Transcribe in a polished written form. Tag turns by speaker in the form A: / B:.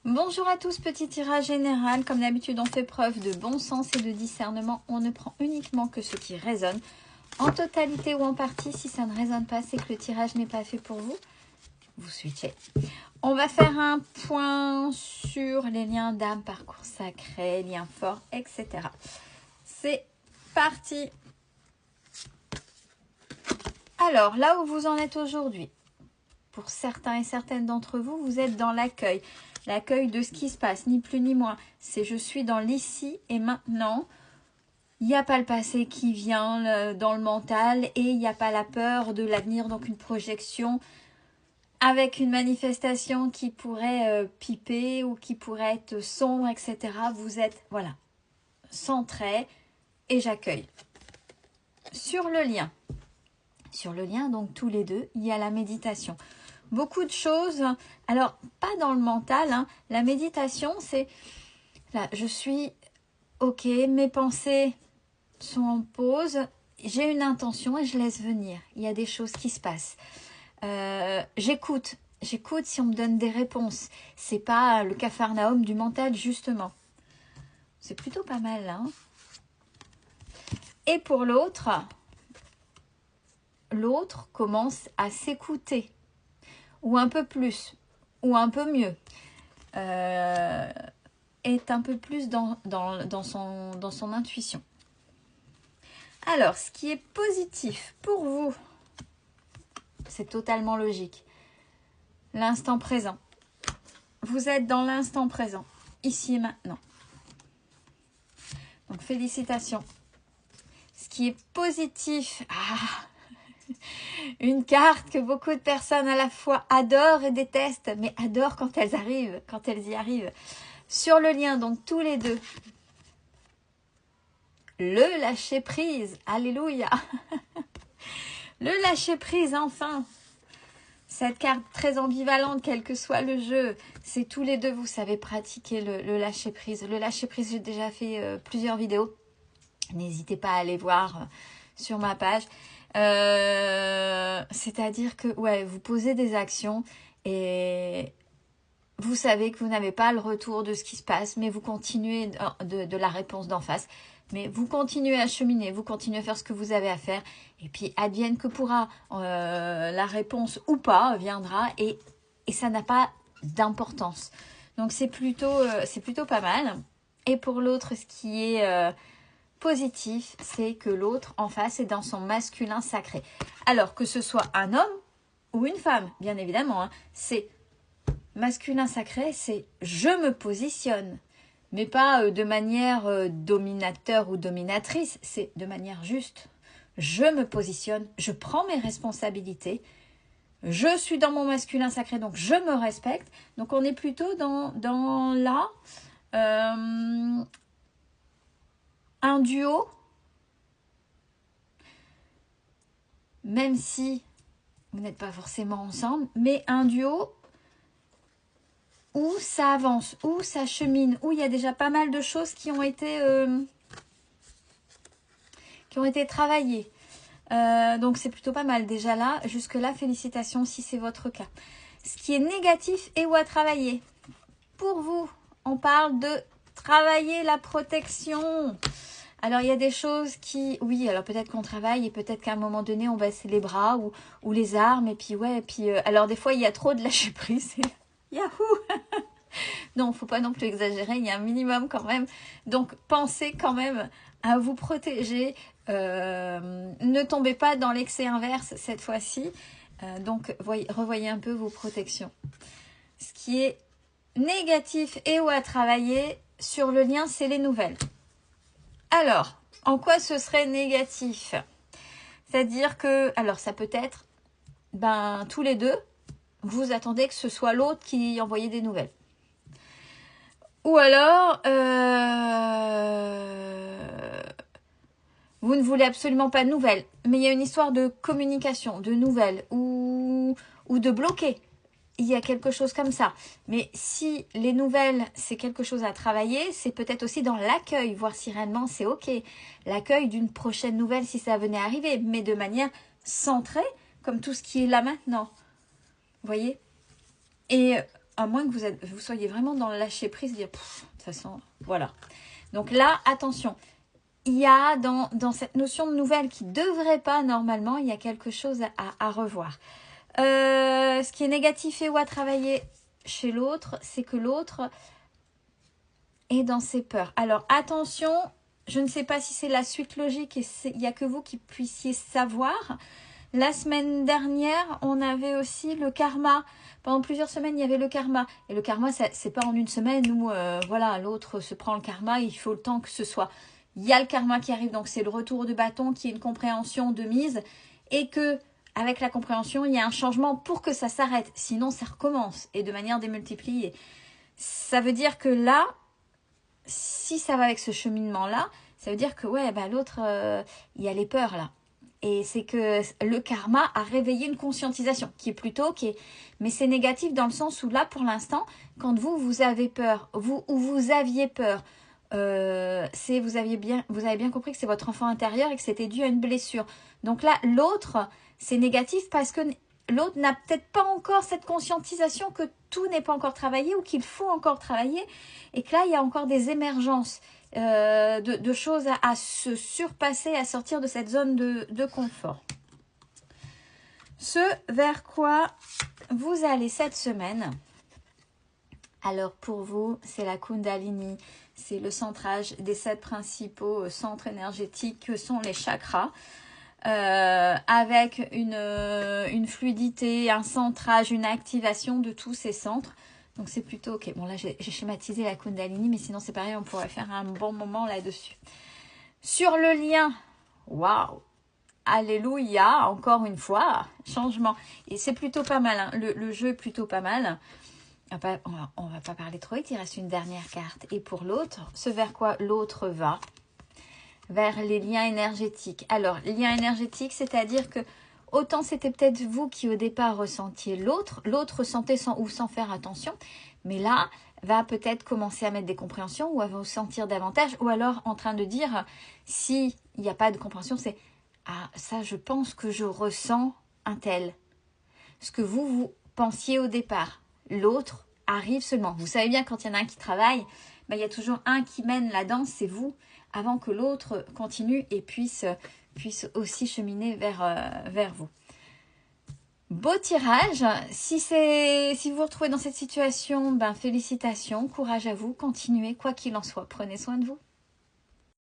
A: Bonjour à tous, petit tirage général. Comme d'habitude, on fait preuve de bon sens et de discernement. On ne prend uniquement que ce qui résonne, en totalité ou en partie. Si ça ne résonne pas, c'est que le tirage n'est pas fait pour vous. Vous switchez. On va faire un point sur les liens d'âme, parcours sacré, liens forts, etc. C'est parti. Alors, là où vous en êtes aujourd'hui, pour certains et certaines d'entre vous, vous êtes dans l'accueil. L'accueil de ce qui se passe, ni plus ni moins. C'est je suis dans l'ici et maintenant. Il n'y a pas le passé qui vient dans le mental et il n'y a pas la peur de l'avenir, donc une projection avec une manifestation qui pourrait piper ou qui pourrait être sombre, etc. Vous êtes, voilà, centré et j'accueille. Sur le lien, donc tous les deux, il y a la méditation. Beaucoup de choses, alors pas dans le mental, hein. La méditation c'est, là je suis ok, mes pensées sont en pause, j'ai une intention et je laisse venir, il y a des choses qui se passent. J'écoute si on me donne des réponses, c'est pas le capharnaüm du mental justement. C'est plutôt pas mal là. Hein. Et pour l'autre commence à s'écouter. Ou un peu plus, ou un peu mieux, est un peu plus dans son intuition. Alors, ce qui est positif pour vous, c'est totalement logique. L'instant présent. Vous êtes dans l'instant présent, ici et maintenant. Donc, félicitations. Ce qui est positif, une carte que beaucoup de personnes à la fois adorent et détestent, mais adorent quand elles y arrivent. Sur le lien, donc tous les deux. Le lâcher prise, alléluia. Le lâcher prise, enfin. Cette carte très ambivalente, quel que soit le jeu, c'est tous les deux, vous savez pratiquer le lâcher prise. Le lâcher prise, j'ai déjà fait plusieurs vidéos. N'hésitez pas à aller voir sur ma page. C'est-à-dire que ouais, vous posez des actions et vous savez que vous n'avez pas le retour de ce qui se passe, mais vous continuez de la réponse d'en face. Mais vous continuez à cheminer, vous continuez à faire ce que vous avez à faire. Et puis, advienne que pourra, la réponse ou pas viendra et ça n'a pas d'importance. Donc, c'est plutôt pas mal. Et pour l'autre, ce qui est positif, c'est que l'autre en face est dans son masculin sacré. Alors, que ce soit un homme ou une femme, bien évidemment, hein, c'est masculin sacré, c'est je me positionne. Mais pas de manière dominateur ou dominatrice, c'est de manière juste. Je me positionne, je prends mes responsabilités, je suis dans mon masculin sacré, donc je me respecte. Donc on est plutôt dans là, un duo, même si vous n'êtes pas forcément ensemble, mais un duo où ça avance, où ça chemine, où il y a déjà pas mal de choses qui ont été travaillées. Donc c'est plutôt pas mal déjà là. Jusque là, félicitations si c'est votre cas. Ce qui est négatif et où à travailler. Pour vous, on parle de travailler la protection. Alors il y a des choses qui, oui, alors peut-être qu'on travaille et peut-être qu'à un moment donné on baisse les bras ou les armes et puis ouais, et puis alors des fois il y a trop de lâcher prise. Yahoo. Non, faut pas non plus exagérer, il y a un minimum quand même. Donc pensez quand même à vous protéger. Ne tombez pas dans l'excès inverse cette fois-ci. Donc revoyez un peu vos protections. Ce qui est négatif et ou à travailler sur le lien, c'est les nouvelles. Alors, en quoi ce serait négatif? C'est-à-dire que, alors ça peut être, tous les deux, vous attendez que ce soit l'autre qui envoyait des nouvelles. Ou alors, vous ne voulez absolument pas de nouvelles, mais il y a une histoire de communication, de nouvelles, ou de bloquer. Il y a quelque chose comme ça. Mais si les nouvelles, c'est quelque chose à travailler, c'est peut-être aussi dans l'accueil, voir si réellement c'est OK. L'accueil d'une prochaine nouvelle, si ça venait à arriver, mais de manière centrée, comme tout ce qui est là maintenant. Vous voyez? Et à moins que vous soyez vraiment dans le lâcher-prise, dire, de toute façon, voilà. Donc là, attention, il y a dans cette notion de nouvelle qui ne devrait pas normalement, il y a quelque chose à revoir. Ce qui est négatif et ou à travailler chez l'autre, c'est que l'autre est dans ses peurs. Alors attention, je ne sais pas si c'est la suite logique et il n'y a que vous qui puissiez savoir. La semaine dernière, on avait aussi le karma. Pendant plusieurs semaines, il y avait le karma. Et le karma, c'est pas en une semaine où voilà, l'autre se prend le karma, il faut le temps que ce soit. Il y a le karma qui arrive, donc c'est le retour de bâton qui est une compréhension de mise. Et que avec la compréhension, il y a un changement pour que ça s'arrête. Sinon, ça recommence et de manière démultipliée. Ça veut dire que là, si ça va avec ce cheminement-là, ça veut dire que ouais, bah, l'autre, il y a les peurs là. Et c'est que le karma a réveillé une conscientisation qui est plutôt ok. Mais c'est négatif dans le sens où là, pour l'instant, quand vous avez peur, vous aviez peur, vous avez bien compris que c'est votre enfant intérieur et que c'était dû à une blessure. Donc là, l'autre, c'est négatif parce que l'autre n'a peut-être pas encore cette conscientisation que tout n'est pas encore travaillé ou qu'il faut encore travailler et que là, il y a encore des émergences de choses à se surpasser, à sortir de cette zone de confort. Ce vers quoi vous allez cette semaine, alors pour vous, c'est la Kundalini, c'est le centrage des 7 principaux centres énergétiques que sont les chakras. Avec une fluidité, un centrage, une activation de tous ces centres. Donc c'est plutôt ok. Bon là j'ai schématisé la Kundalini, mais sinon c'est pareil, on pourrait faire un bon moment là-dessus. Sur le lien, waouh, alléluia, encore une fois, changement. Et c'est plutôt pas mal, hein. Le jeu est plutôt pas mal. On va pas parler trop vite, il reste une dernière carte. Et pour l'autre, ce vers quoi l'autre va, vers les liens énergétiques. Alors, les liens énergétiques, c'est-à-dire que autant c'était peut-être vous qui au départ ressentiez l'autre ressentait sans faire attention, mais là, va peut-être commencer à mettre des compréhensions ou à vous sentir davantage, ou alors en train de dire, s'il n'y a pas de compréhension, c'est « Ah, ça, je pense que je ressens un tel ». Ce que vous pensiez au départ. L'autre arrive seulement. Vous savez bien, quand il y en a un qui travaille, ben, il y a toujours un qui mène la danse, c'est vous, avant que l'autre continue et puisse aussi cheminer vers vous. Beau tirage. Si vous vous retrouvez dans cette situation, ben félicitations, courage à vous, continuez, quoi qu'il en soit. Prenez soin de vous.